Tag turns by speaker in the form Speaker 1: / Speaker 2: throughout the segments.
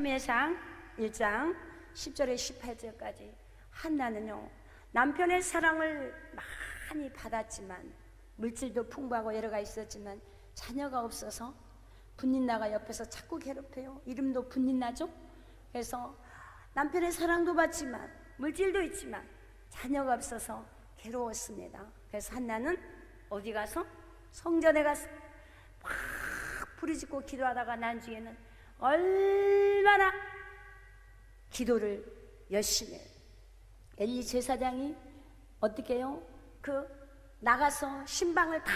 Speaker 1: 사무엘상 1장 10절에 18절까지 한나는요, 남편의 사랑을 많이 받았지만, 물질도 풍부하고 여러가 있었지만 자녀가 없어서 분린나가 옆에서 자꾸 괴롭혀요. 이름도 분린나죠. 그래서 남편의 사랑도 받지만 물질도 있지만 자녀가 없어서 괴로웠습니다. 그래서 한나는 어디 가서? 성전에 가서 막 부르짖고 기도하다가 나중에는 얼마나 기도를 열심히 해요. 엘리 제사장이 어떻게 해요? 나가서 신방을 다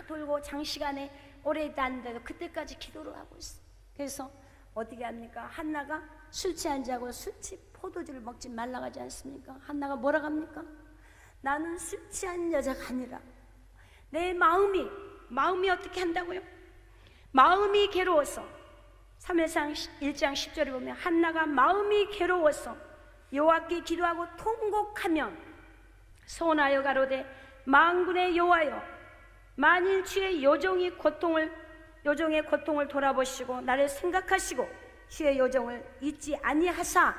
Speaker 1: 돌고 장시간에 오래 있다는데도 그때까지 기도를 하고 있어요. 그래서 어떻게 합니까? 한나가 술 취한 자고 술 취 포도주를 먹지 말라고 하지 않습니까? 한나가 뭐라고 합니까? 나는 술 취한 여자가 아니라 내 마음이 어떻게 한다고요? 마음이 괴로워서, 사무엘상 1장 10절에 보면 한나가 마음이 괴로워서 여호와께 기도하고 통곡하며 소원하여 가로되 만군의 여호와여, 만일 주의 여종의 고통을 돌아보시고 나를 생각하시고 주의 여종을 잊지 아니하사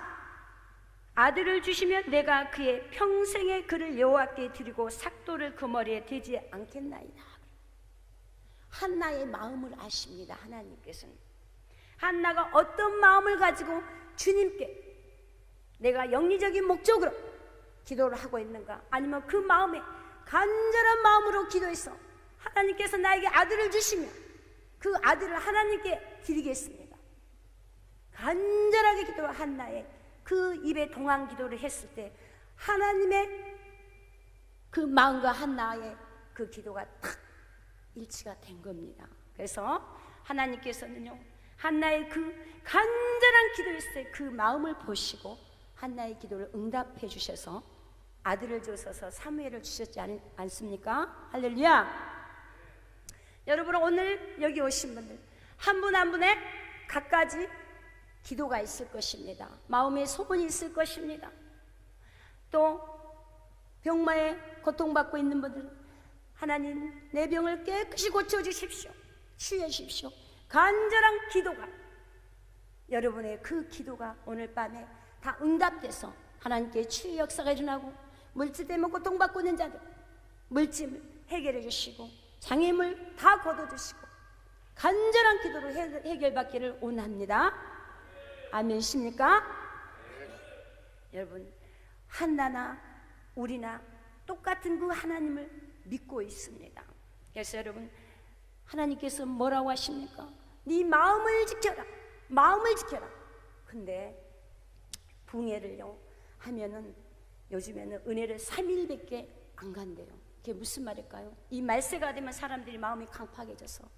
Speaker 1: 아들을 주시면 내가 그의 평생의 그를 여호와께 드리고 삭도를 그 머리에 대지 않겠나이다. 한나의 마음을 아십니다. 하나님께서는 한나가 어떤 마음을 가지고 주님께 내가 영리적인 목적으로 기도를 하고 있는가, 아니면 그 마음에 간절한 마음으로 기도해서 하나님께서 나에게 아들을 주시면 그 아들을 하나님께 드리겠습니다. 간절하게 기도한 한나의 그 입에 동안 기도를 했을 때 하나님의 그 마음과 한나의 그 기도가 딱 일치가 된 겁니다. 그래서 하나님께서는요, 한나의 그 간절한 기도했을 때 그 마음을 보시고 한나의 기도를 응답해 주셔서 아들을 주셔서 사무엘을 주셨지 않습니까? 할렐루야. 여러분, 오늘 여기 오신 분들 한 분 한 분의 각가지 기도가 있을 것입니다. 마음의 소원이 있을 것입니다. 또 병마에 고통받고 있는 분들, 하나님 내 병을 깨끗이 고쳐주십시오, 치유하십시오. 간절한 기도가, 여러분의 그 기도가 오늘 밤에 다 응답돼서 하나님께 치유 역사가 일어나고, 물질 때문에 고통받고 있는 자들 물질 해결해 주시고 장애물 다 걷어주시고 간절한 기도로 해결받기를 원합니다. 아멘이십니까? 여러분, 한나나 우리나 똑같은 그 하나님을 믿고 있습니다. 그래서 여러분, 하나님께서 뭐라고 하십니까? 네 마음을 지켜라, 마음을 지켜라. 근데 붕해를요 하면은 요즘에는 은혜를 3일밖에 안 간대요. 그게 무슨 말일까요? 이 말세가 되면 사람들이 마음이 강팍해져서,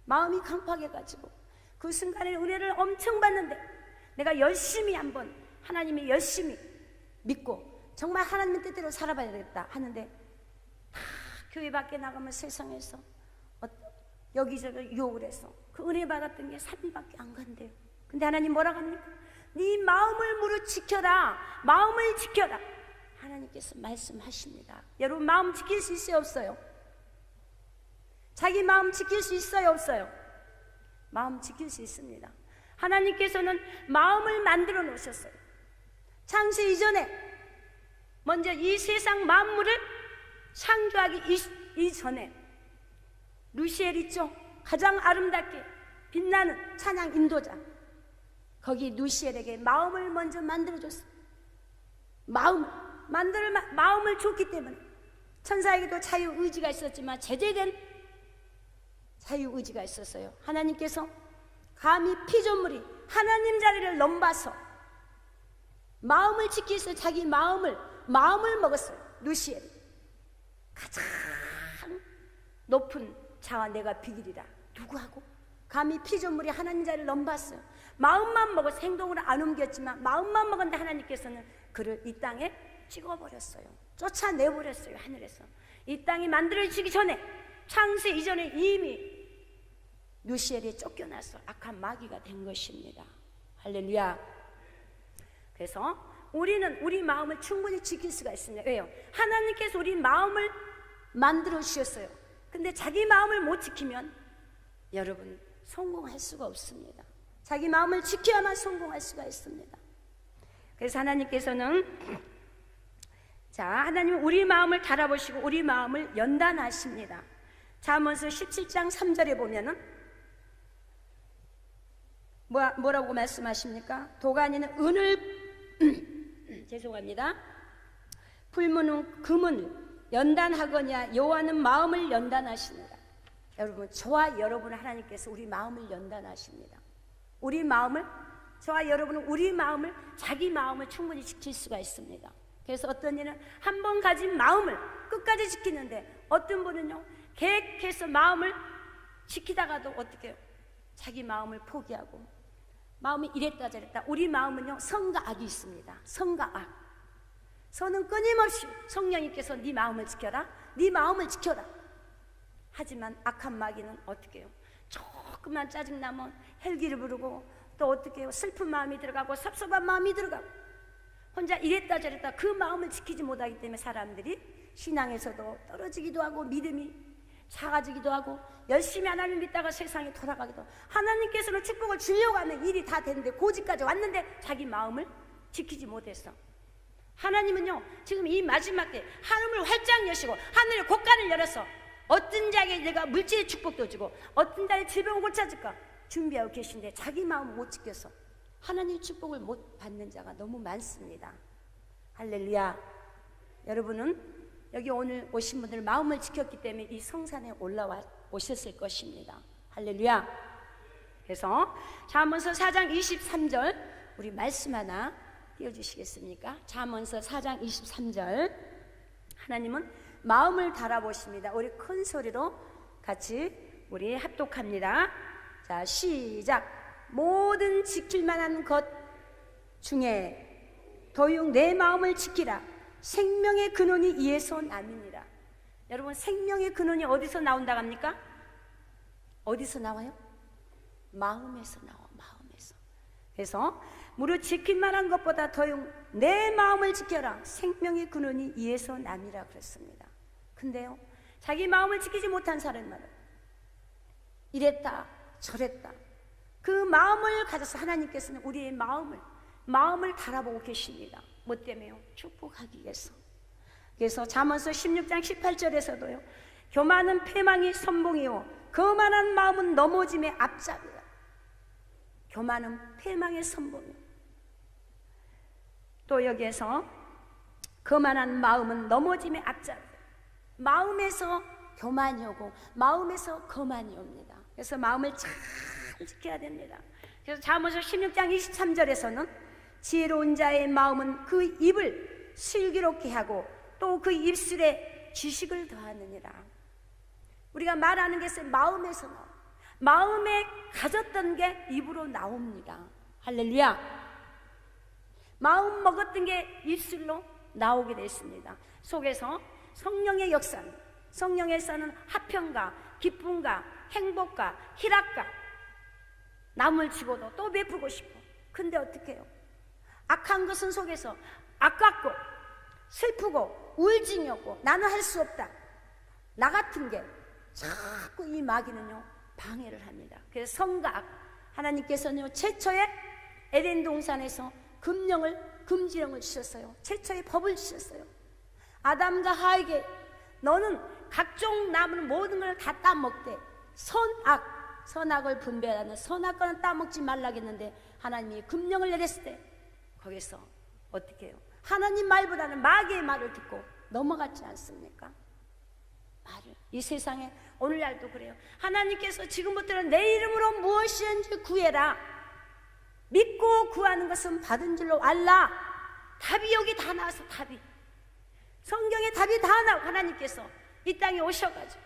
Speaker 1: 마음이 강팍해가지고 그 순간에 은혜를 엄청 받는데 내가 열심히 한번 하나님이 열심히 믿고 정말 하나님 뜻대로 살아봐야 되겠다 하는데, 다 교회 밖에 나가면 세상에서 여기저기 유혹을 해서 그 은혜 받았던 게 3일밖에 안 간대요. 근데 하나님 뭐라고 합니까? 네 마음을 무릇 지켜라, 마음을 지켜라. 하나님께서 말씀하십니다. 여러분, 마음 지킬 수 있어요, 없어요? 자기 마음 지킬 수 있어요, 없어요? 마음 지킬 수 있습니다. 하나님께서는 마음을 만들어 놓으셨어요. 창세 이전에 먼저 이 세상 만물을 창조하기 이전에 루시엘 있죠? 가장 아름답게 빛나는 찬양 인도자, 거기 루시엘에게 마음을 먼저 만들어줬어요. 마음을 줬기 때문에 천사에게도 자유의지가 있었지만 제재된 자유의지가 있었어요. 하나님께서 감히 피조물이 하나님 자리를 넘봐서 마음을 지키기 위해서 자기 마음을 먹었어요. 루시엘이 가장 높은 자와 내가 비기리라. 누구하고? 감히 피조물이 하나님 자리를 넘봤어요. 마음만 먹어서 행동으로 안 옮겼지만 마음만 먹었는데 하나님께서는 그를 이 땅에 찍어버렸어요. 쫓아내버렸어요. 하늘에서. 이 땅이 만들어지기 전에, 창세 이전에 이미 루시엘이 쫓겨나서 악한 마귀가 된 것입니다. 할렐루야. 그래서 우리는 우리 마음을 충분히 지킬 수가 있습니다. 왜요? 하나님께서 우리 마음을 만들어 주셨어요. 근데 자기 마음을 못 지키면 여러분 성공할 수가 없습니다. 자기 마음을 지켜야만 성공할 수가 있습니다. 그래서 하나님께서는 하나님은 우리 마음을 달아보시고 우리 마음을 연단하십니다. 잠언서 17장 3절에 보면은 뭐라고 말씀하십니까? 도가니는 은을 죄송합니다. 풀무는 금을 연단하거냐 여호와는 마음을 연단하십니다. 여러분, 저와 여러분을 하나님께서 우리 마음을 연단하십니다. 우리 마음을, 저와 여러분은 우리 마음을, 자기 마음을 충분히 지킬 수가 있습니다. 그래서 어떤 이는 한 번 가진 마음을 끝까지 지키는데, 어떤 분은요 계획해서 마음을 지키다가도 어떻게 해요? 자기 마음을 포기하고 마음이 이랬다 저랬다. 우리 마음은요 선과 악이 있습니다. 선과 악. 선은 끊임없이 성령님께서 네 마음을 지켜라, 네 마음을 지켜라. 하지만 악한 마귀는 어떻게 해요? 조금만 짜증나면 헬기를 부르고, 또 어떻게 해요? 슬픈 마음이 들어가고 섭섭한 마음이 들어가고, 혼자 이랬다 저랬다 그 마음을 지키지 못하기 때문에 사람들이 신앙에서도 떨어지기도 하고 믿음이 작아지기도 하고 열심히 하나님 믿다가 세상에 돌아가기도 하고, 하나님께서는 축복을 주려고 하는 일이 다 됐는데 고지까지 왔는데 자기 마음을 지키지 못했어. 하나님은요 지금 이 마지막 때 하늘을 활짝 여시고 하늘의 곳간을 열어서 어떤 자에게 내가 물질의 축복도 주고 어떤 자의 질병을 고쳐줄까 준비하고 계신데 자기 마음을 못 지켜서 하나님의 축복을 못 받는 자가 너무 많습니다. 할렐루야. 여러분은 여기 오늘 오신 분들 마음을 지켰기 때문에 이 성산에 오셨을 것입니다. 할렐루야. 그래서 잠언서 4장 23절 우리 말씀 하나 띄워주시겠습니까? 잠언서 4장 23절. 하나님은 마음을 달아보십니다. 우리 큰 소리로 같이 우리 합독합니다. 자, 시작. 모든 지킬 만한 것 중에 도육 내 마음을 지키라. 생명의 근원이 이에서 남이니라. 여러분, 생명의 근원이 어디서 나온다고 합니까? 어디서 나와요? 마음에서 나와. 마음에서. 그래서 무릇 지킬 만한 것보다 더욱 내 마음을 지켜라. 생명의 근원이 이에서 남이라 그랬습니다. 근데요, 자기 마음을 지키지 못한 사람은 이랬다 저랬다 그 마음을 가져서 하나님께서는 우리의 마음을 달아보고 계십니다. 뭐 때문에요? 축복하기 위해서. 그래서 잠언서 16장 18절에서도요 교만은 패망이 선봉이요 거만한 마음은 넘어짐의 앞잡이다. 교만은 패망의 선봉이요. 또 여기에서 거만한 마음은 넘어짐의 앞잡이다. 마음에서 교만이 오고 마음에서 거만이 옵니다. 그래서 마음을 잘 지켜야 됩니다. 그래서 잠언서 16장 23절에서는 지혜로운 자의 마음은 그 입을 슬기롭게 하고 또 그 입술에 지식을 더하느니라. 우리가 말하는 것은 마음에서 나와. 마음에 가졌던 게 입으로 나옵니다. 할렐루야. 마음 먹었던 게 입술로 나오게 됐습니다. 속에서 성령의 역사는, 성령에서는 화평과 기쁨과 행복과 희락과 남을 주고도 또 베푸고 싶어. 근데 어떻게 해요? 악한 것은 속에서 아깝고 슬프고 우울증이 없고 나는 할 수 없다, 나 같은 게 자꾸 이 마귀는요 방해를 합니다. 그래서 성과 악, 하나님께서는요 최초의 에덴 동산에서 금지령을 주셨어요. 최초의 법을 주셨어요. 아담과 하에게 너는 각종 나무는 모든 걸 다 따먹되 선악을 분별하는 선악과는 따먹지 말라겠는데 하나님이 금령을 내렸을 때 거기서 어떻게 해요? 하나님 말보다는 마귀의 말을 듣고 넘어갔지 않습니까? 이 세상에 오늘날도 그래요. 하나님께서 지금부터는 내 이름으로 무엇이든지 구해라. 믿고 구하는 것은 받은 줄로 알라. 답이 여기 다 나와서 답이 성경에 답이 다 나오고 하나님께서 이 땅에 오셔가지고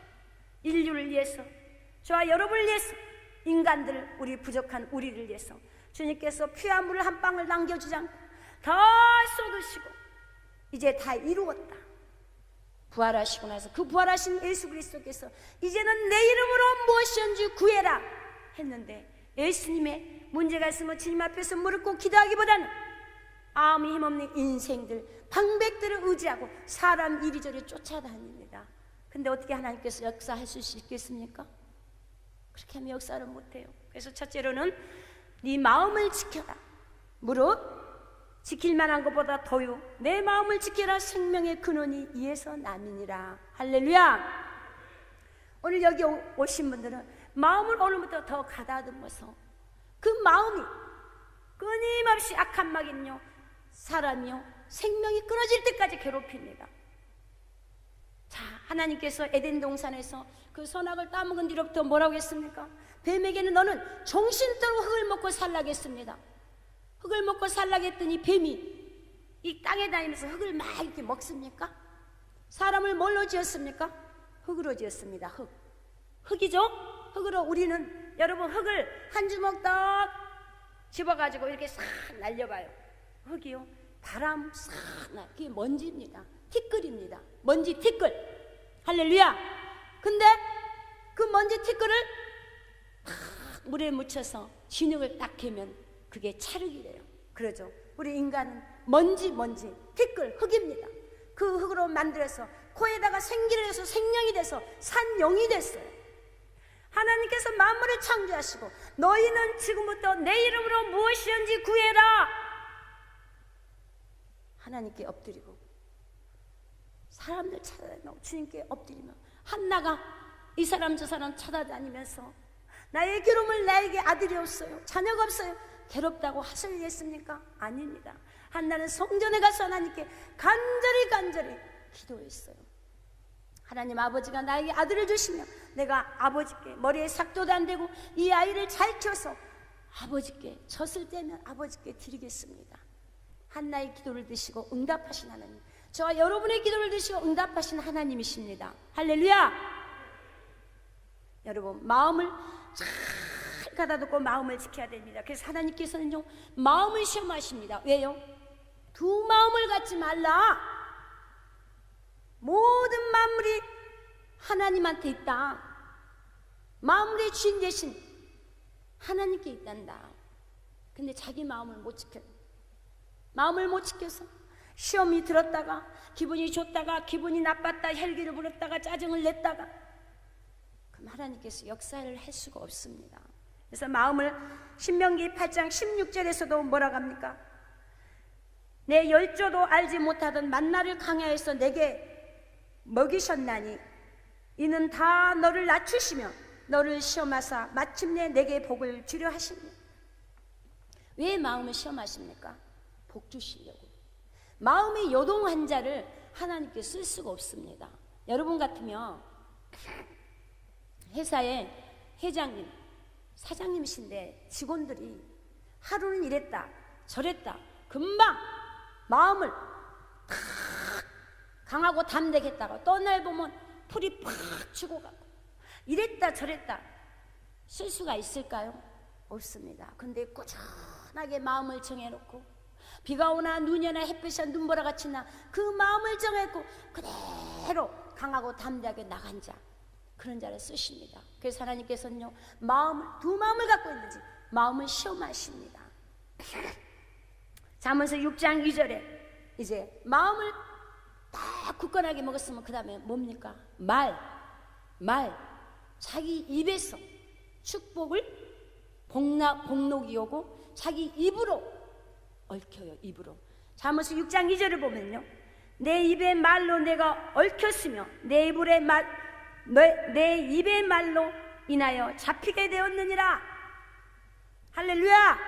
Speaker 1: 인류를 위해서 저와 여러분을 위해서 인간들 우리 부족한 우리를 위해서 주님께서 피와 물을 한 방울 남겨주지 않고 다 쏟으시고 이제 다 이루었다. 부활하시고 나서 그 부활하신 예수 그리스도께서 이제는 내 이름으로 무엇이든지 구해라 했는데 예수님의 문제가 있으면 주님 앞에서 무릎 꿇고 기도하기보다는 아무 힘없는 인생들 방백들을 의지하고 사람 이리저리 쫓아다닙니다. 근데 어떻게 하나님께서 역사하실 수 있겠습니까? 그렇게 하면 역사를 못해요. 그래서 첫째로는 네 마음을 지켜라. 무릇 지킬 만한 것보다 더요 내 마음을 지켜라. 생명의 근원이 이에서 남이니라. 할렐루야. 오늘 여기 오신 분들은 마음을 오늘부터 더 가다듬어서 그 마음이 끊임없이 악한 막인요 사람이요 생명이 끊어질 때까지 괴롭힙니다. 자, 하나님께서 에덴 동산에서 그 선악을 따먹은 뒤로부터 뭐라고 했습니까? 뱀에게는 너는 정신대로 흙을 먹고 살라겠습니다. 흙을 먹고 살라겠더니 뱀이 이 땅에 다니면서 흙을 막 이렇게 먹습니까? 사람을 뭘로 지었습니까? 흙으로 지었습니다. 흙이죠? 흙으로 우리는 여러분 흙을 한 주먹 딱 집어가지고 이렇게 싹 날려봐요. 흙이요 바람 싹 나. 그게 먼지입니다. 티끌입니다. 먼지 티끌. 할렐루야. 근데 그 먼지 티끌을 탁 물에 묻혀서 진흙을 딱 개면 그게 찰흙이래요. 그러죠. 우리 인간은 먼지 티끌 흙입니다. 그 흙으로 만들어서 코에다가 생기를 해서 생명이 돼서 산영이 됐어요. 하나님께서 만물을 창조하시고 너희는 지금부터 내 이름으로 무엇이든지 구해라. 하나님께 엎드리고 사람들 찾아다니고 주님께 엎드리면 한나가 이 사람 저 사람 찾아다니면서 나의 괴로움을 나에게 아들이 없어요, 자녀가 없어요, 괴롭다고 하소연했습니까? 아닙니다. 한나는 성전에 가서 하나님께 간절히 기도했어요. 하나님 아버지가 나에게 아들을 주시면 내가 아버지께 머리에 삭도도 안 되고 이 아이를 잘 키워서 아버지께 젖을 떼면 아버지께 드리겠습니다. 한나의 기도를 드시고 응답하신 하나님, 저와 여러분의 기도를 드시고 응답하신 하나님이십니다. 할렐루야. 여러분 마음을 잘 가다듬고 마음을 지켜야 됩니다. 그래서 하나님께서는요 마음을 시험하십니다. 왜요? 두 마음을 갖지 말라. 모든 만물이 하나님한테 있다. 만물의 주인 대신 하나님께 있단다. 근데 자기 마음을 못 지켜요. 마음을 못 지켜서 시험이 들었다가 기분이 좋다가 기분이 나빴다 혈기를 부렸다가 짜증을 냈다가 그럼 하나님께서 역사를 할 수가 없습니다. 그래서 마음을 신명기 8장 16절에서도 뭐라고 합니까? 내 열조도 알지 못하던 만나를 강야에서 내게 먹이셨나니 이는 다 너를 낮추시며 너를 시험하사 마침내 내게 복을 주려 하십니다. 왜 마음을 시험하십니까? 복 주시려고. 마음의 요동한 자를 하나님께 쓸 수가 없습니다. 여러분 같으면 회사에 회장님, 사장님이신데 직원들이 하루는 이랬다 저랬다 금방 마음을 탁 강하고 담대겠다가 또 날 보면 풀이 팍 죽어가고 이랬다 저랬다 쓸 수가 있을까요? 없습니다. 근데 꾸준하게 마음을 정해놓고 비가 오나 눈이 오나 햇빛이나 눈보라 같이 나 그 마음을 정했고 그대로 강하고 담대하게 나간 자, 그런 자를 쓰십니다. 그래서 하나님께서는요 두 마음을 갖고 있는지 마음을 시험하십니다. 잠언서 6장 2절에 이제 마음을 딱 굳건하게 먹었으면 그 다음에 뭡니까? 말 자기 입에서 축복을 복록이 오고 자기 입으로 얽혀요. 입으로. 잠언서 6장 2절을 보면요 내 입의 말로 내가 얽혔으며 내 입의 말로 인하여 잡히게 되었느니라. 할렐루야.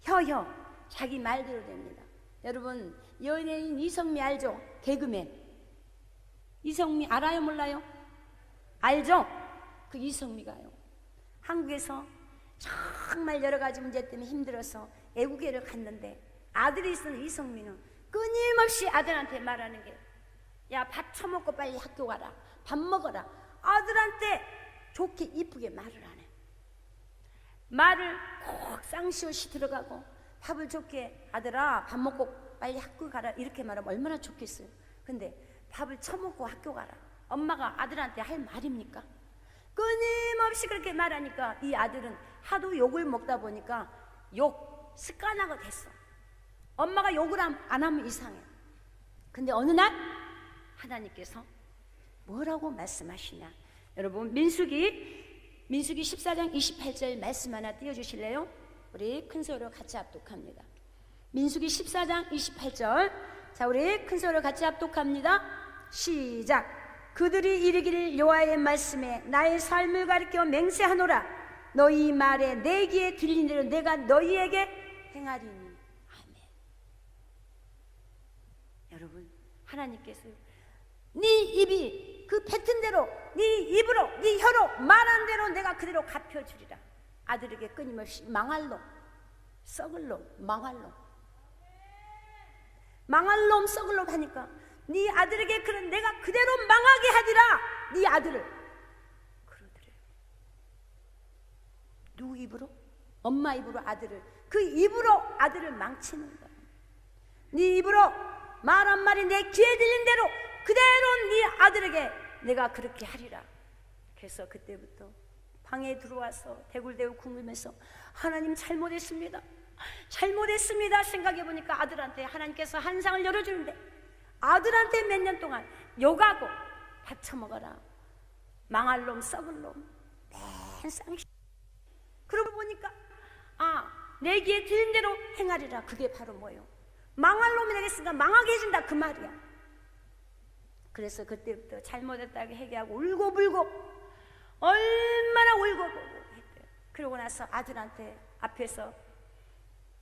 Speaker 1: 혀 자기 말대로 됩니다. 여러분 연예인 이성미 알죠? 개그맨 이성미 알아요? 몰라요? 알죠? 그 이성미가요 한국에서 정말 여러 가지 문제 때문에 힘들어서 애국회를 갔는데 아들이 있었는 이성미는 끊임없이 아들한테 말하는 게 야, 밥 처먹고 빨리 학교 가라, 밥 먹어라. 아들한테 좋게 이쁘게 말을 안 해. 말을 꼭 쌍시옷이 들어가고 밥을 좋게 아들아 밥 먹고 빨리 학교 가라 이렇게 말하면 얼마나 좋겠어요. 근데 밥을 처먹고 학교 가라 엄마가 아들한테 할 말입니까? 끊임없이 그렇게 말하니까 이 아들은 하도 욕을 먹다 보니까 욕 습관화가 됐어. 엄마가 욕을 안 하면 이상해. 근데 어느 날 하나님께서 뭐라고 말씀하시냐? 여러분 민수기 민수기 14장 28절 말씀 하나 띄워주실래요? 우리 큰 소리로 같이 합독합니다. 민수기 14장 28절. 자, 우리 큰 소리로 같이 합독합니다. 시작. 그들이 이르기를 여호와의 말씀에 나의 삶을 가리켜 맹세하노라. 너희 말에 내 귀에 들린 대로 내가 너희에게 행하리니. 아멘. 여러분, 하나님께서 네 입이 그 뱉은 대로, 네 입으로, 네 혀로 말한 대로 내가 그대로 갚혀주리라. 아들에게 끊임없이 망할 놈, 썩을 놈, 망할 놈, 망할 놈, 썩을 놈 하니까 네 아들에게 그런 내가 그대로 망하게 하리라. 네 아들을 그러더래요. 누구 입으로? 엄마 입으로 아들을, 그 입으로 아들을 망치는 거야. 네 입으로 말 한 마리 내 귀에 들린 대로 그대로 네 아들에게 내가 그렇게 하리라. 그래서 그때부터 방에 들어와서 대굴대굴 굶으면서 하나님 잘못했습니다, 잘못했습니다 생각해보니까 아들한테 하나님께서 한상을 열어주는데 아들한테 몇 년 동안 욕하고 받쳐먹어라, 망할 놈, 썩을 놈, 맨 쌍시. 그러고 보니까 내 귀에 들린 대로 행하리라. 그게 바로 뭐예요? 망할 놈이 되겠으니까 망하게 해준다, 그 말이야. 그래서 그때부터 잘못했다고 회개하고 울고불고 얼마나 울고불고 했대요. 그러고 나서 아들한테 앞에서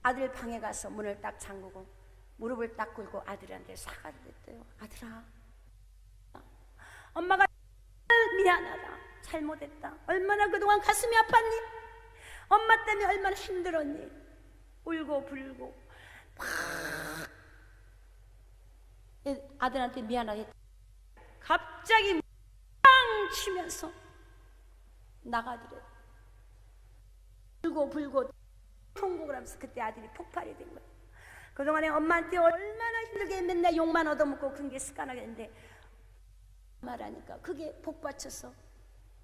Speaker 1: 아들 방에 가서 문을 딱 잠그고 무릎을 딱 꿇고 아들한테 사과를 했대요. 아들아, 엄마가 미안하다, 잘못했다, 얼마나 그동안 가슴이 아팠니? 엄마 때문에 얼마나 힘들었니? 울고불고 막 아들한테 미안하게 했다. 갑자기 빵 치면서 나가더래. 울고불고 통곡을 하면서 그때 아들이 폭발이 된 거야. 그동안에 엄마한테 얼마나 힘들게 맨날 욕만 얻어먹고 그런 게 습관화가 됐는데 말하니까 그게 복받쳐서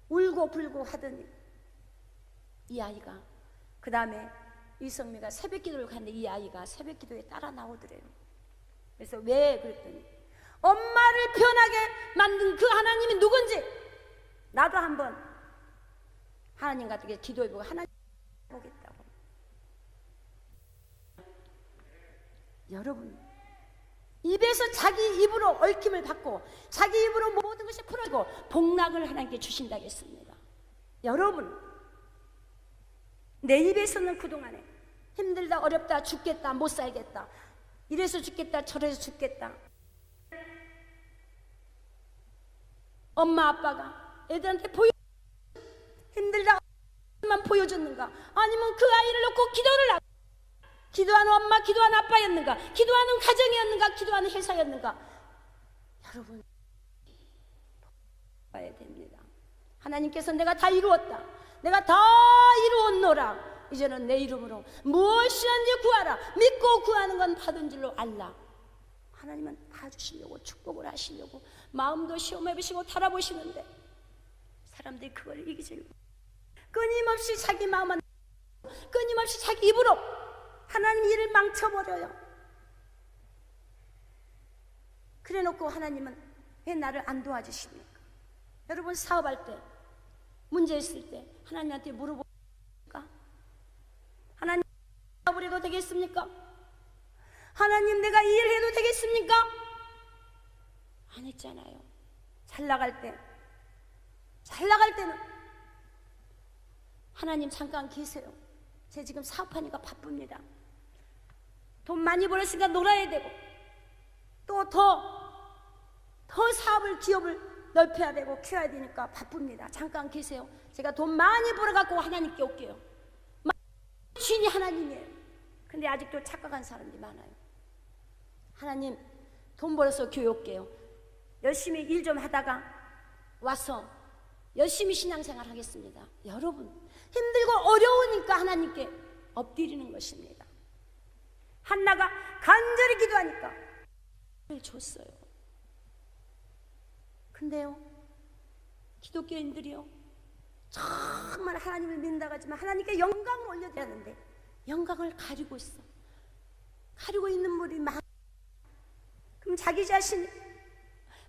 Speaker 1: 울고불고 하더니 이 아이가 그 다음에 이성미가 새벽기도를 갔는데 이 아이가 새벽기도에 따라 나오더래요. 그래서 왜 그랬더니 엄마를 변하게 만든 그 하나님이 누군지 나도 한번 하나님 같은 기도해보고 하나님 보겠다고. 여러분, 입에서 자기 입으로 얽힘을 받고 자기 입으로 모든 것이 풀어지고 복락을 하나님께 주신다고 했습니다. 여러분, 내 입에서는 그동안에 힘들다, 어렵다, 죽겠다, 못 살겠다, 이래서 죽겠다, 저래서 죽겠다, 엄마 아빠가 애들한테 힘들다 만 보여줬는가, 아니면 그 아이를 놓고 기도를 하고 기도하는 엄마, 기도하는 아빠였는가, 기도하는 가정이었는가, 기도하는 회사였는가. 여러분, 봐야 됩니다. 하나님께서 내가 다 이루었다, 내가 다 이루었노라, 이제는 내 이름으로 무엇이든지 구하라, 믿고 구하는 건 받은 줄로 알라. 하나님은 다 주시려고 축복을 하시려고 마음도 시험해보시고 달아보시는데 사람들이 그걸 이기지 끊임없이 자기 마음만, 끊임없이 자기 입으로 하나님 일을 망쳐버려요. 그래놓고 하나님은 왜 나를 안 도와주십니까? 여러분, 사업할 때 문제 있을 때 하나님한테 물어보니까 하나님 사업을 해도 되겠습니까? 하나님 내가 이 일을 해도 되겠습니까? 안 했잖아요. 잘 나갈 때는 하나님 잠깐 계세요. 제 지금 사업하니까 바쁩니다. 돈 많이 벌었으니까 놀아야 되고 또 더 사업을, 기업을 넓혀야 되고 키워야 되니까 바쁩니다. 잠깐 계세요. 제가 돈 많이 벌어갖고 하나님께 올게요. 주인이 하나님이에요. 근데 아직도 착각한 사람들이 많아요. 하나님, 돈 벌어서 교회 올게요. 열심히 일 좀 하다가 와서 열심히 신앙생활 하겠습니다. 여러분, 힘들고 어려우니까 하나님께 엎드리는 것입니다. 한나가 간절히 기도하니까 을 줬어요. 근데요, 기독교인들이요, 정말 하나님을 믿는다고 하지만 하나님께 영광을 올려드려야 하는데 영광을 가리고 있어. 가리고 있는 분이 많아. 그럼 자기 자신이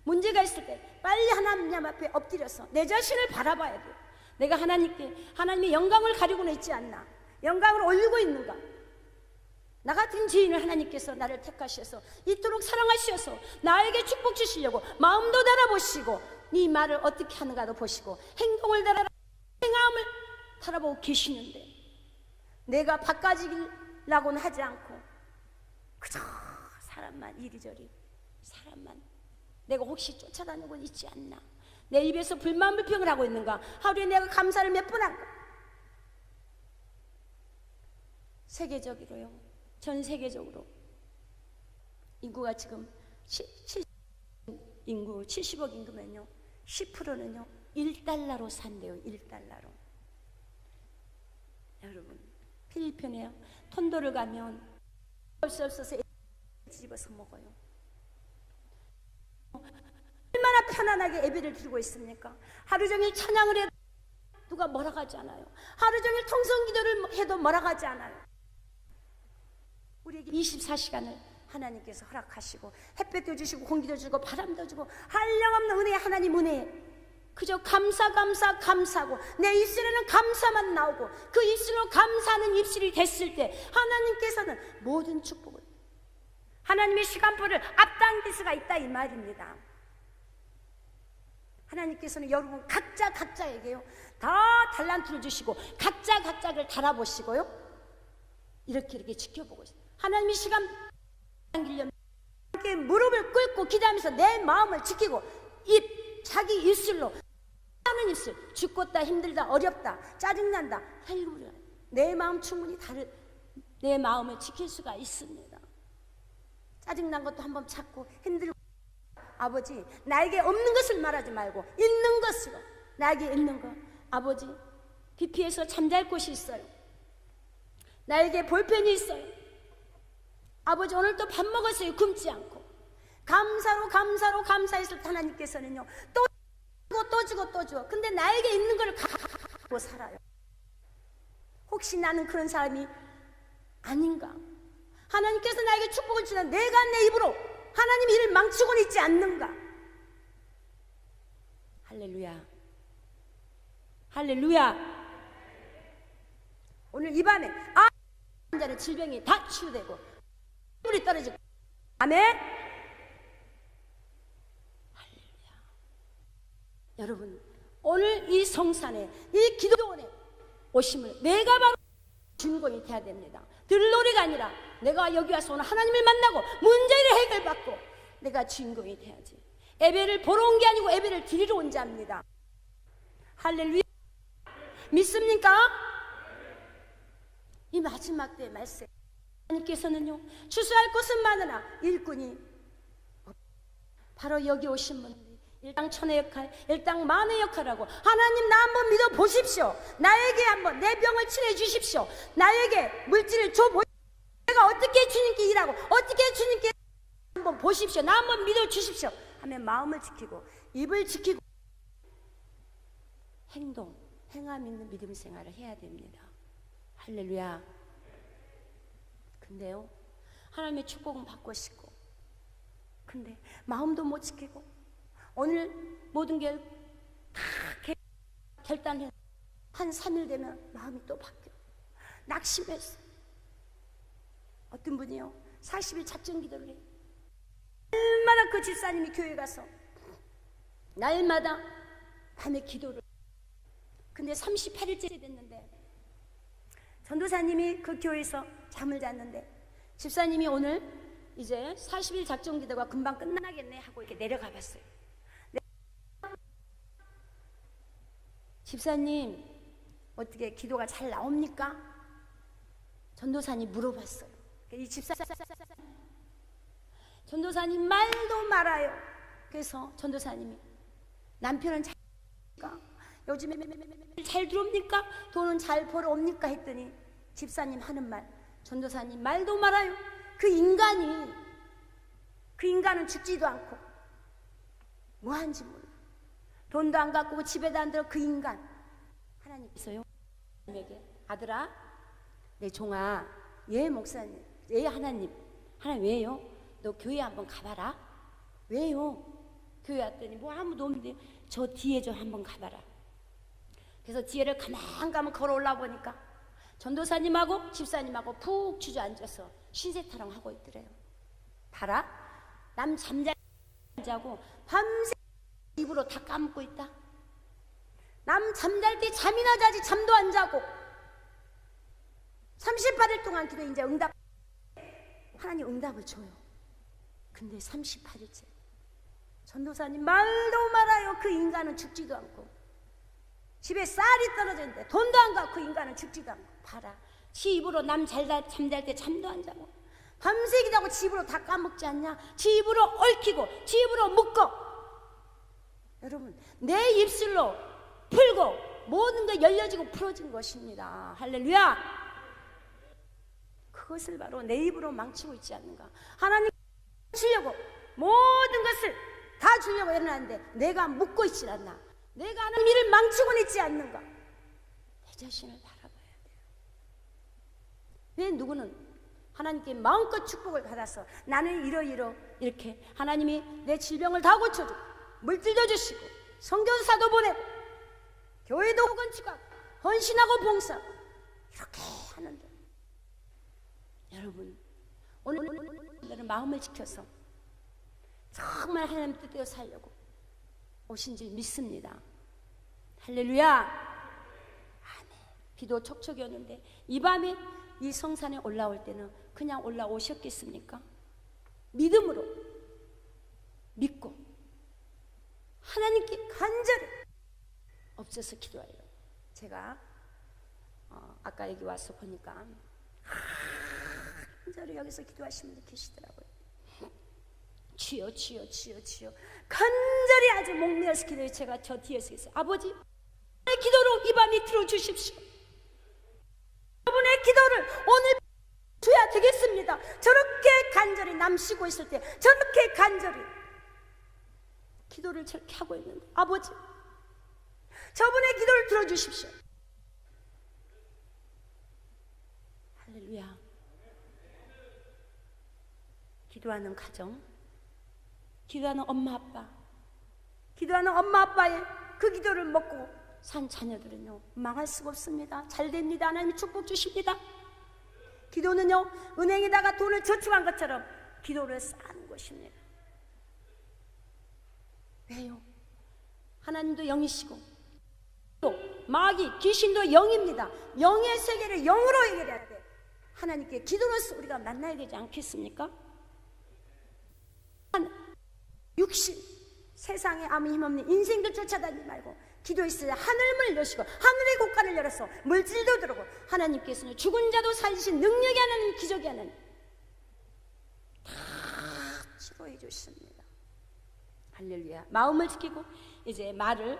Speaker 1: 문제가 있을 때 빨리 하나님 앞에 엎드려서 내 자신을 바라봐야 돼요. 내가 하나님의 영광을 가리고는 있지 않나? 영광을 올리고 있는가? 나 같은 죄인을 하나님께서 나를 택하셔서 이토록 사랑하셔서 나에게 축복 주시려고 마음도 달아보시고 네 말을 어떻게 하는가도 보시고 행동을 행함을 달아보고 계시는데 내가 바꿔지려고는 하지 않고 그저 사람만 이리저리 사람만 내가 혹시 쫓아다니고 있지 않나? 내 입에서 불만불평을 하고 있는가? 하루에 내가 감사를 몇 번 할까? 세계적으로요, 전 세계적으로 인구가 지금 인구 70억 인구면요 10%는요 1달러로 산대요. 1달러로. 여러분 필리핀에요 톤도를 가면 볼 수 없어서 집어서 먹어요. 얼마나 편안하게 예배를 드리고 있습니까? 하루 종일 찬양을 해도 누가 뭐라고 하지 않아요. 하루 종일 통성기도를 해도 뭐라고 하지 않아요. 우리에게 24시간을 하나님께서 허락하시고 햇볕도 주시고 공기도 주고 바람도 주고 한량없는 은혜 하나님 은혜 그저 감사하고 내 입술에는 감사만 나오고 그 입술로 감사하는 입술이 됐을 때 하나님께서는 모든 축복을 하나님의 시간표를 앞당길 수가 있다 이 말입니다. 하나님께서는 여러분 각자에게요 다 달란트를 주시고 각자를 달아보시고요 이렇게 지켜보고 있어요. 하나님의 시간 당기려면 이렇게 무릎을 꿇고 기도하면서 내 마음을 지키고 자기 입술로 하는 입술 죽겠다 힘들다 어렵다 짜증난다 할렐루야 내 마음 충분히 내 마음을 지킬 수가 있습니다. 짜증난 것도 한번 찾고 힘들고 아버지 나에게 없는 것을 말하지 말고 있는 것으로 나에게 있는 것 아버지 비 피해서 잠잘 곳이 있어요. 나에게 볼펜이 있어요. 아버지 오늘 또 밥 먹었어요. 굶지 않고 감사했을 때 하나님께서는요 또 주고 근데 나에게 있는 걸 갖고 살아요. 혹시 나는 그런 사람이 아닌가? 하나님께서 나에게 축복을 주는 내가 내 입으로 하나님 일을 망치고는 있지 않는가? 할렐루야. 오늘 이 밤에 자는 질병이 다 치유되고 물이 떨어지고 아멘. 할렐루야. 여러분 오늘 이 성산에 이 기도원에 오심을 내가 바로 주인공이 돼야 됩니다. 들놀이가 아니라 내가 여기 와서 오늘 하나님을 만나고 문제를 해결받고 내가 주인공이 돼야지. 예배를 보러 온 게 아니고 예배를 드리러 온 자입니다. 할렐루야. 믿습니까? 이 마지막 때의 말씀 하나님께서는요 추수할 것은 많으나 일꾼이 바로 여기 오신 분들이 일당 천의 역할, 일당 만의 역할하고 하나님 나 한번 믿어 보십시오. 나에게 한번 내 병을 치료해 주십시오. 나에게 물질을 줘 보십시오. 내가 어떻게 주님께 일하고 어떻게 주님께 한번 보십시오. 나 한번 믿어 주십시오 하면 마음을 지키고 입을 지키고 행함 있는 믿음 생활을 해야 됩니다. 할렐루야. 근데요 하나님의 축복은 받고 싶고 근데 마음도 못 지키고 오늘 모든 게 다 결단해 한 3일 되면 마음이 또 바뀌어 낙심했어. 어떤 분이요 40일 작정 기도를 해. 날마다 그 집사님이 교회 가서 날마다 밤에 기도를 근데 38일째 됐는데 전도사님이 그 교회에서 잠을 잤는데 집사님이 오늘 이제 40일 작정 기도가 금방 끝나겠네 하고 이렇게 내려가 봤어요. 집사님 어떻게 기도가 잘 나옵니까? 전도사님 물어봤어요. 이 전도사님 말도 말아요. 그래서 전도사님이 남편은 잘 요즘에 잘 들어옵니까? 돈은 잘 벌어옵니까? 했더니 집사님 하는 말 전도사님 말도 말아요. 그 인간은 죽지도 않고 뭐하는지 몰라. 돈도 안 갖고 집에도 안 들어. 그 인간 하나님께서요 에게 아들아 내 종아 예 목사님 예 하나님 왜요? 너 교회 한번 가봐라. 왜요? 교회 왔더니 뭐 아무도 없는데 저 뒤에 좀 한번 가봐라. 그래서 뒤에를 가만 걸어 올라 보니까 전도사님하고 집사님하고 푹 주저앉아서 신세타령 하고 있더래요. 봐라, 남 잠자고 밤새 입으로 다 까먹고 있다. 남 잠잘 때 잠이나 자지 잠도 안 자고 38일 동안 기도 이제 응답, 하나님 응답을 줘요. 근데 38일째 전도사님 말도 말아요. 그 인간은 죽지도 않고 집에 쌀이 떨어졌는데 돈도 안 갖고 그 인간은 죽지도 않고. 봐라, 지 입으로 남 잠잘 때 잠도 안 자고 밤새 기도하고 지 입으로 다 까먹지 않냐? 지 입으로 얽히고 지 입으로 묶어. 여러분, 내 입술로 풀고 모든 게 열려지고 풀어진 것입니다. 할렐루야. 그것을 바로 내 입으로 망치고 있지 않는가? 하나님 주려고 모든 것을 다 주려고 일어나는데 내가 묶고 있지 않나? 내가 하는 일을 망치고 있지 않는가? 내 자신을 바라봐야 돼요. 왜 누구는 하나님께 마음껏 축복을 받아서 나는 이렇게 하나님이 내 질병을 다 고쳐주고 물질도 주시고 선교사도 보내고 교회도 건축하고 헌신하고 봉사하고 이렇게 하는데, 여러분 오늘은 마음을 지켜서 정말 하나님 뜻대로 살려고 오신 줄 믿습니다. 할렐루야. 아멘. 비도 촉촉이 오는데 이 밤에 이 성산에 올라올 때는 그냥 올라오셨겠습니까? 믿음으로 믿고 하나님께 간절히 없어서 기도해요. 제가 아까 여기 와서 보니까 간절히 여기서 기도하시는 분들 계시더라고요. 주여 주여 주여 주여 간절히 아주 목매어서 기도해. 제가 저 뒤에서 있어요. 아버지, 내 기도로 이 밤에 들어주십시오. 여러분의 기도를 오늘 줘야 되겠습니다. 저렇게 간절히 남 쉬고 있을 때 저렇게 간절히 기도를 저렇게 하고 있는데, 아버지 저분의 기도를 들어주십시오. 할렐루야. 기도하는 가정, 기도하는 엄마 아빠, 기도하는 엄마 아빠의 그 기도를 먹고 산 자녀들은요 망할 수가 없습니다. 잘 됩니다. 하나님이 축복 주십니다. 기도는요 은행에다가 돈을 저축한 것처럼 기도를 쌓는 것입니다. 왜요? 하나님도 영이시고 또 마귀 귀신도 영입니다. 영의 세계를 영으로 해결해야 돼. 하나님께 기도로서 우리가 만나야 되지 않겠습니까? 육신, 세상에 아무 힘없는 인생들 쫓아다니지 말고 기도했을 때 하늘문을 여시고 하늘의 곳간을 열어서 물질도 들어오고 하나님께서는 죽은 자도 살리신 능력이 하나님, 기적이 하나님 다 치료해 주십니다. 할렐루야. 마음을 지키고 이제 말을,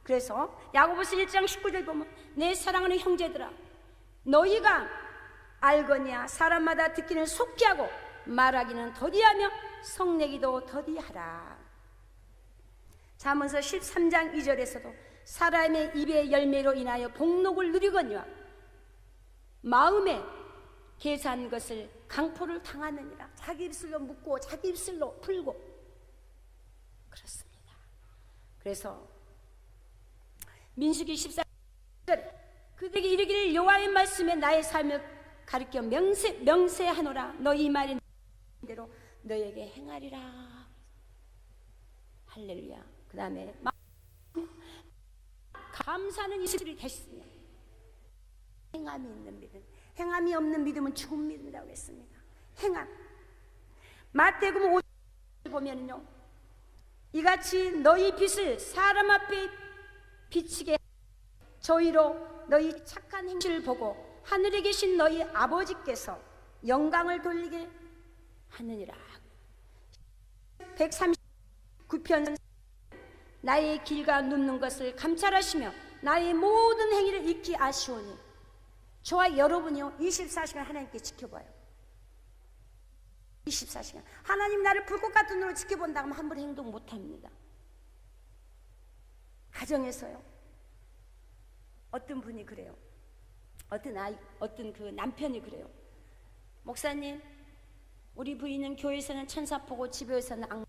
Speaker 1: 그래서 야고보서 1장 19절 보면 내 사랑하는 형제들아 너희가 알거니와 사람마다 듣기는 속히 하고 말하기는 더디하며 성내기도 더디하라. 잠언서 13장 2절에서도 사람의 입의 열매로 인하여 복록을 누리거니와 마음에 계산 것을 강포를 당하느니라. 자기 입술로 묻고 자기 입술로 풀고 그렇습니다. 그래서 민수기 14절 그들에게 이르기를 여호와의 말씀에 나의 삶을 가르쳐 명세하노라. 너희 말인 대로 너에게 행하리라. 할렐루야. 그 다음에 감사는 이슬이 됐으며 행함이 있는 믿음, 행함이 없는 믿음은 죽은 믿음이라고 했습니다. 행함. 마태복음 5절 보면은요 이같이 너희 빛을 사람 앞에 비치게 저희로 너희 착한 행실을 보고 하늘에 계신 너희 아버지께서 영광을 돌리게 하느니라. 139편 나의 길과 눕는 것을 감찰하시며 나의 모든 행위를 익히 아시오니. 저와 여러분이요 24시간 하나님께 지켜봐요. 24시간 하나님 나를 불꽃 같은 눈으로 지켜본다 하면 함부로 행동 못합니다. 가정에서요 어떤 분이 그래요. 어떤 그 남편이 그래요. 목사님, 우리 부인은 교회에서는 천사 보고 집에서는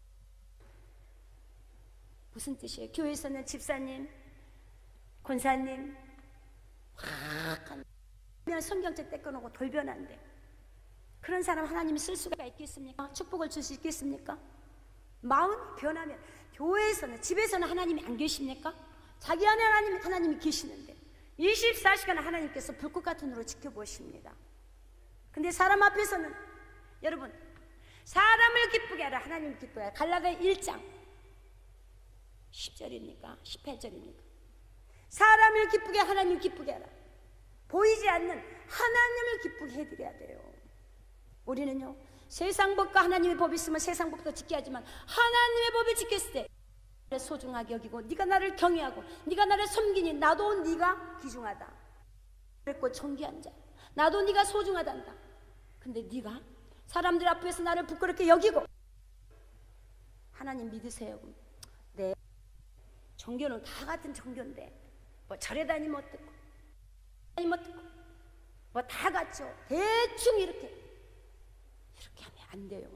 Speaker 1: 무슨 뜻이에요? 교회에서는 집사님 권사님 확 성경책 떼꺼놓고 돌변한대. 그런 사람 하나님이 쓸 수가 있겠습니까? 축복을 줄 수 있겠습니까? 마음이 변하면 교회에서는, 집에서는 하나님이 안 계십니까? 자기 안에 하나님이 계시는데 24시간 하나님께서 불꽃 같은 눈으로 지켜보십니다. 근데 사람 앞에서는, 여러분, 사람을 기쁘게 하라, 하나님을 기쁘게 하라. 갈라디아 1장 10절입니까? 18절입니까? 사람을 기쁘게, 하나님을 기쁘게 하라. 보이지 않는 하나님을 기쁘게 해드려야 돼요. 우리는요, 세상 법과 하나님의 법이 있으면 세상 법도 지켜야 하지만 하나님의 법을 지켰을 때 나를 소중하게 여기고, 네가 나를 경외하고 네가 나를 섬기니 나도 네가 귀중하다, 그랬고 존귀한 자, 나도 네가 소중하단다. 근데 네가 사람들 앞에서 나를 부끄럽게 여기고, 하나님 믿으세요. 네, 종교는 다 같은 종교인데 뭐 절에 다니면 어떻고 다니면 어떻고 뭐 다 같죠. 대충 이렇게 하면 안 돼요.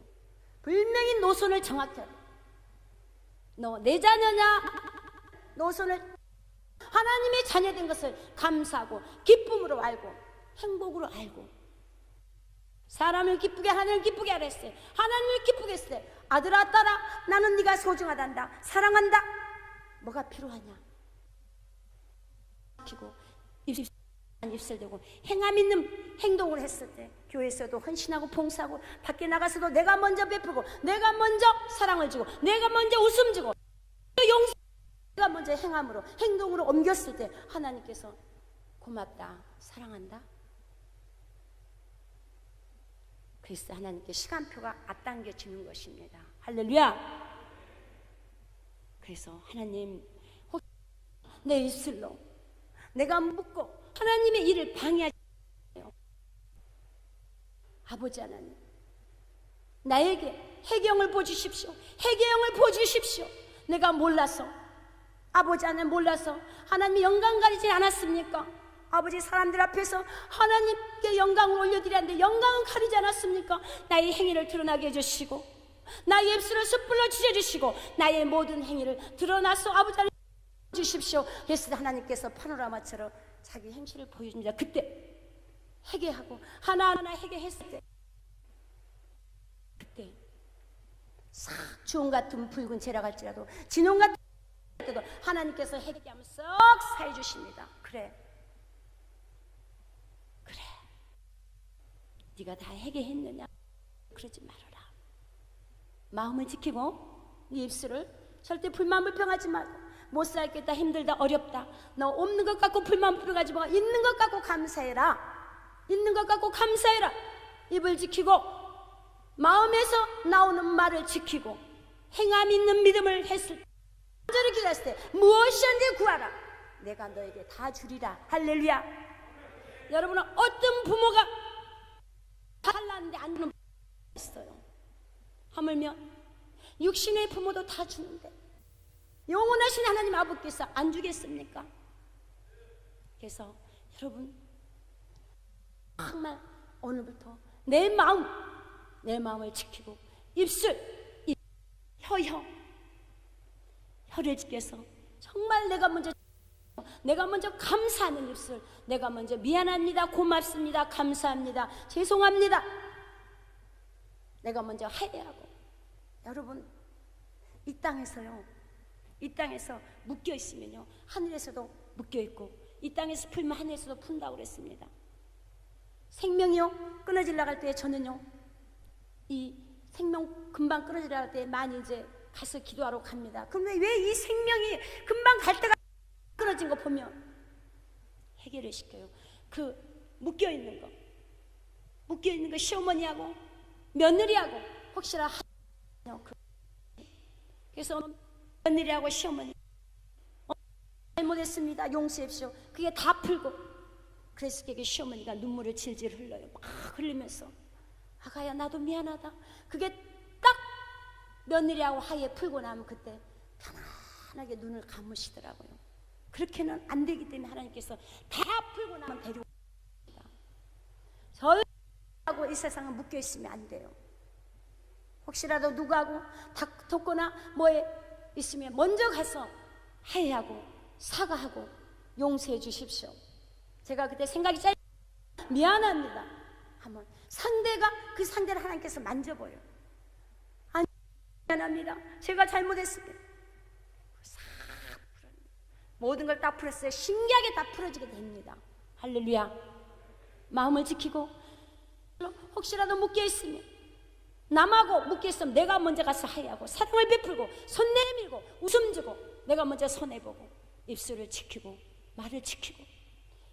Speaker 1: 분명히 노선을 정확히 하라. 너 내 자녀냐? 노선을, 하나님의 자녀된 것을 감사하고 기쁨으로 알고 행복으로 알고, 사람을 기쁘게 하나님을 기쁘게 하라 했어요. 하나님을 기쁘게 했어요. 아들아 딸아, 나는 네가 소중하단다, 사랑한다. 뭐가 필요하냐? 키고 입술 대고 행함 있는 행동을 했을 때 교회에서도 헌신하고 봉사하고 밖에 나가서도 내가 먼저 베푸고 내가 먼저 사랑을 주고 내가 먼저 웃음 주고 용서, 내가 먼저 행함으로 행동으로 옮겼을 때 하나님께서 고맙다, 사랑한다. 그래서 하나님께 시간표가 앞당겨 주는 것입니다. 할렐루야. 그래서 하나님, 혹시 내 입술로 내가 묻고 하나님의 일을 방해하지 마세요. 아버지 하나님, 나에게 해경을 보여주십시오. 해경을 보여주십시오. 내가 몰라서, 아버지 하나님 몰라서 하나님의 영광 가리지 않았습니까? 아버지, 사람들 앞에서 하나님께 영광을 올려드렸는데 영광은 가리지 않았습니까? 나의 행위를 드러나게 해주시고 나의 입술을 숯불로 지져주시고 나의 모든 행위를 드러나서 아버지 하나님 주십시오. 그래서 하나님께서 파노라마처럼 자기 행실을 보여줍니다. 그때 회개하고 하나하나 회개했을 때, 그때 싹 주홍 같은 붉은 재라 갈지라도 진홍 같은 때도 하나님께서 회개하면 썩 사해 주십니다. 그래, 네가 다 회개했느냐? 그러지 말아라. 마음을 지키고 네 입술을 절대 불만 불평하지 말고, 못 살겠다, 힘들다, 어렵다, 너 없는 것 갖고 불만 불평하지 말고 있는 것 갖고 감사해라. 있는 것 갖고 감사해라. 입을 지키고 마음에서 나오는 말을 지키고 행함 있는 믿음을 했을 때, 간절히 기도했을 때 무엇이든지 구하라, 내가 너에게 다 주리라. 할렐루야. 여러분은 어떤 부모가 달라는데 안 주는 부모가 있어요. 하물며 육신의 부모도 다 주는데 영원하신 하나님 아버지께서 안 주겠습니까? 그래서 여러분, 정말 오늘부터 내 마음을 지키고 입술, 혀를 지켜서 정말 내가 먼저 감사하는 입술, 내가 먼저 미안합니다, 고맙습니다, 감사합니다, 죄송합니다, 내가 먼저 회개하고. 여러분, 이 땅에서 묶여 있으면요, 하늘에서도 묶여 있고, 이 땅에서 풀면 하늘에서도 푼다고 그랬습니다. 생명이요 끊어지려 할 때 저는요, 이 생명 금방 끊어지려 할 때 많이 이제 가서 기도하러 갑니다. 그런데 왜 이 생명이 금방 갈 때가 끊어진 거 보면 해결을 시켜요. 그 묶여 있는 거 시어머니하고 며느리하고 혹시나 그래서 며느리하고 시어머니 잘못했습니다, 용서합시오, 그게 다 풀고, 그래서 그게 시어머니가 눈물을 질질 흘러요. 막 흘리면서 아가야 나도 미안하다. 그게 딱 며느리하고 화해 풀고 나면 그때 편안하게 눈을 감으시더라고요. 그렇게는 안 되기 때문에 하나님께서 다 풀고 나면 데리고 옵니다. 저희하고 이 세상은 묶여 있으면 안 돼요. 혹시라도 누구하고 다퉜거나 뭐에 있으면 먼저 가서 화해하고 사과하고 용서해 주십시오. 제가 그때 생각이 짧 미안합니다. 한번 상대가 그 상대를 하나님께서 만져보여. 아니, 미안합니다. 제가 잘못했습니다. 모든 걸 다 풀었어요. 신기하게 다 풀어지게 됩니다. 할렐루야. 마음을 지키고 혹시라도 묶여 있으면 남하고 묶여 있으면 내가 먼저 가서 하야하고 사랑을 베풀고 손 내밀고 웃음 주고 내가 먼저 손해보고 입술을 지키고 말을 지키고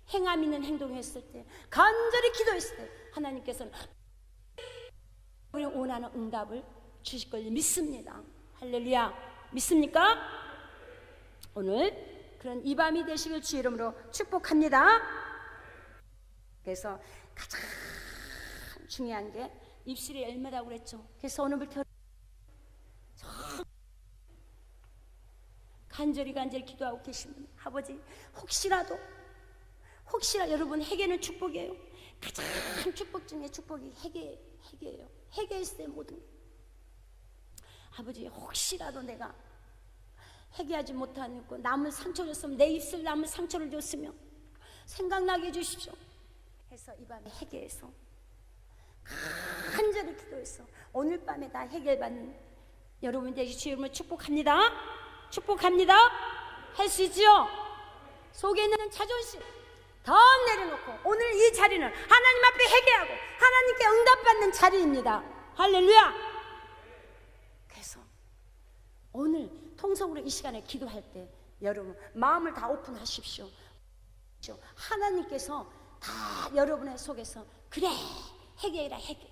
Speaker 1: 행함 있는 행동했을 때 간절히 기도했을 때 하나님께서는 우리 원하는 응답을 주실 걸 믿습니다. 할렐루야. 믿습니까? 오늘 그런 이 밤이 되시길 주 이름으로 축복합니다. 그래서 가장 중요한 게 입술이 열매라고 그랬죠. 그래서 오늘부터 간절히 기도하고 계십니다. 아버지, 혹시라도 여러분 회개는 축복이에요. 가장 축복 중에 축복이 회개예요. 회개했을 때 모든 아버지, 혹시라도 내가 회개하지 못하고 남을 상처 줬으면 내 입술 남을 상처를 줬으면 생각나게 해주십시오. 해서 이 밤에 회개해서 간절히 기도해서 오늘 밤에 다 해결받는 여러분 되시 주 이름으로 축복합니다. 축복합니다. 할 수 있지요? 속에 있는 자존심 더 내려놓고 오늘 이 자리는 하나님 앞에 회개하고 하나님께 응답받는 자리입니다. 할렐루야. 그래서 오늘 통성으로 이 시간에 기도할 때 여러분 마음을 다 오픈하십시오. 하나님께서 다 여러분의 속에서 그래 회개해라 회개.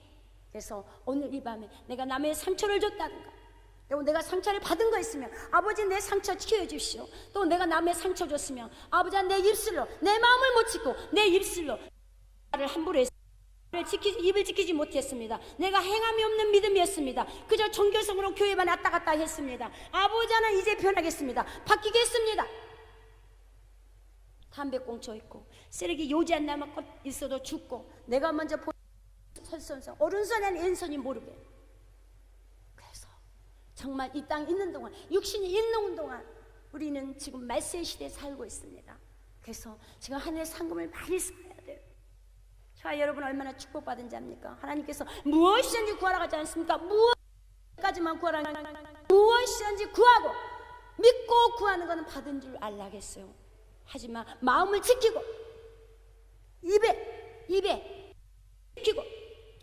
Speaker 1: 그래서 오늘 이 밤에 내가 남의 상처를 줬다든가 또 내가 상처를 받은 거 있으면 아버지 내 상처 치유해 주십시오. 또 내가 남의 상처 줬으면 아버지 내 입술로 내 마음을 못 지키고 내 입술로 말을 함부로 했습니다. 입을 지키지 못했습니다. 내가 행함이 없는 믿음이었습니다. 그저 종교성으로 교회만 왔다 갔다 했습니다. 아버지 하나님 이제 변하겠습니다. 바뀌겠습니다. 담배꽁초 있고 쓰레기 요지 안 남았고 있어도 죽고 내가 먼저 설선서 오른손에는 왼손이 모르게. 그래서 정말 이 땅 있는 동안 육신이 있는 동안 우리는 지금 말세 시대에 살고 있습니다. 그래서 지금 하늘의 상금을 많이 써야 돼요. 자, 여러분 얼마나 축복받은지 압니까? 하나님께서 무엇이든지 구하라고 하지 않습니까? 무엇까지만 구하라. 무엇이든지 구하고 믿고 구하는 것은 받은 줄 알라겠어요. 하지만 마음을 지키고 입에 지키고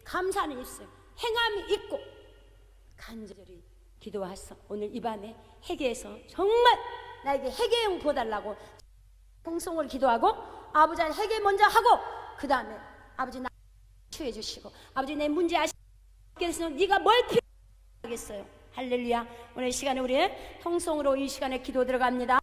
Speaker 1: 감사하는 입술 행함이 있고 간절히 기도하소. 오늘 이 밤에 회개해서 정말 나에게 회개용 보달라고 통성을 기도하고 아버지 회개 먼저 하고 그 다음에 아버지 나 치유해 주시고 아버지 내 문제 아시겠어? 네가 뭘 필요하겠어요? 할렐루야. 오늘 이 시간에 우리 통성으로 이 시간에 기도 들어갑니다.